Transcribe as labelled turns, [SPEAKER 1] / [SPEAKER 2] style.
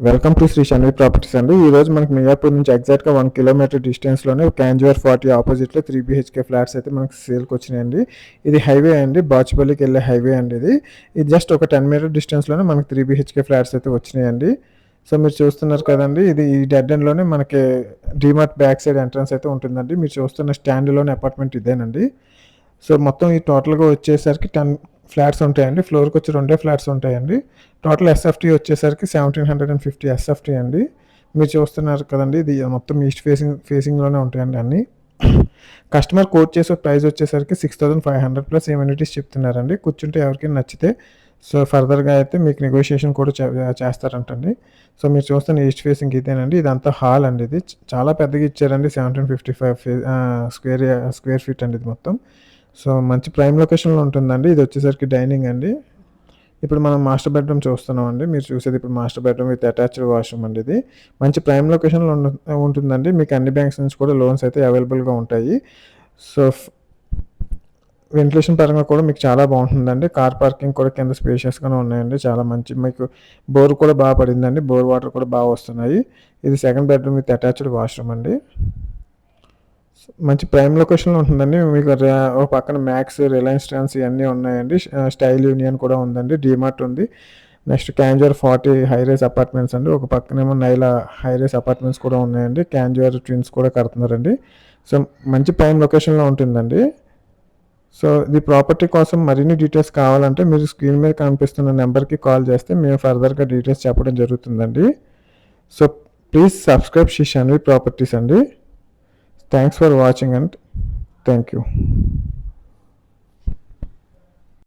[SPEAKER 1] Welcome to Shri Shanvi properties అండి. ఈ రోజు మనకి మియాపూర్ నుంచి ఎగ్జాక్ట్గా 1 కిలోమీటర్ డిస్టెన్స్లోనే క్యాంజువర్ 40 ఆపోజిట్లో 3 BHK ఫ్లాట్స్ అయితే మనకి సేల్కి వచ్చినాయండి. ఇది హైవే అండి, బాచుపల్లికి వెళ్ళే హైవే అండి. ఇది జస్ట్ ఒక 10 మీటర్ డిస్టెన్స్లోనే మనకి 3 BHK ఫ్లాట్స్ అయితే వచ్చినాయండి. సో మీరు చూస్తున్నారు కదండి, ఇది ఈ డెడ్ ఎండ్లోనే మనకి డీమార్ట్ బ్యాక్ సైడ్ ఎంట్రన్స్ అయితే ఉంటుందండి. మీరు చూస్తున్న స్టాండ్లోని అపార్ట్మెంట్ ఇదేనండి. సో మొత్తం ఈ టోటల్గా వచ్చేసరికి 10 ఫ్లాట్స్ ఉంటాయండి. ఫ్లోర్కి వచ్చి 2 ఫ్లాట్స్ ఉంటాయండి. టోటల్ ఎస్ఎఫ్టీ వచ్చేసరికి 1750 ఎస్ఎఫ్టీ అండి. మీరు చూస్తున్నారు కదండి, ఇది మొత్తం ఈస్ట్ ఫేసింగ్లోనే ఉంటాయండి అన్నీ. కస్టమర్ కోట్ చేసే ప్రైస్ వచ్చేసరికి 6500 ప్లస్ ఎమ్యూనిటీస్ చెప్తున్నారండి. కూర్చుంటే ఎవరికైనా నచ్చితే సో ఫర్దర్గా అయితే మీకు నెగోషియేషన్ కూడా చేస్తారంటండి. సో మీరు చూస్తున్న ఈస్ట్ ఫేసింగ్ ఇదేనండి. ఇదంతా హాల్ అండి. ఇది చాలా పెద్దగా ఇచ్చారండి. 1755 స్క్వేర్ ఫీట్ అండి ఇది మొత్తం. సో మంచి ప్రైమ్ లొకేషన్లో ఉంటుందండి. ఇది వచ్చేసరికి డైనింగ్ అండి. ఇప్పుడు మనం మాస్టర్ బెడ్రూమ్ చూస్తున్నామండి. మీరు చూసేది ఇప్పుడు master bedroom with attached washroom అండి. ఇది మంచి ప్రైమ్ లొకేషన్లో ఉంటుందండి. మీకు అన్ని బ్యాంక్స్ నుంచి కూడా లోన్స్ అయితే అవైలబుల్గా ఉంటాయి. సో వెంటిలేషన్ పరంగా కూడా మీకు చాలా బాగుంటుందండి. కార్ పార్కింగ్ కూడా కింద స్పేషియస్గానే ఉన్నాయండి. చాలా మంచి, మీకు బోర్ కూడా బాగా పడిందండి. బోర్ వాటర్ కూడా బాగా వస్తున్నాయి. ఇది second bedroom with attached washroom అండి. మంచి ప్రైమ్ లొకేషన్లో ఉంటుందండి. మీకు ఒక పక్కన మ్యాక్స్, రిలయన్స్ ట్రెండ్స్ ఇవన్నీ ఉన్నాయండి. స్టైల్ యూనియన్ కూడా ఉందండి. డీమార్ట్ ఉంది. నెక్స్ట్ క్యాంజర్ 40 హైరైజ్ అపార్ట్మెంట్స్ అండి. ఒక పక్కనేమో నైలా హైరైజ్ అపార్ట్మెంట్స్ కూడా ఉన్నాయండి. క్యాంజర్ ట్విన్స్ కూడా కడుతున్నారండి. సో మంచి ప్రైమ్ లొకేషన్లో ఉంటుందండి. సో ఈ ప్రాపర్టీ కోసం మరిన్ని డీటెయిల్స్ కావాలంటే మీరు స్క్రీన్ మీద కనిపిస్తున్న నెంబర్కి కాల్ చేస్తే మేము ఫర్దర్గా డీటెయిల్స్ చెప్పడం జరుగుతుందండి. So please subscribe Shri Shanvi properties అండి. Thanks for watching and thank you.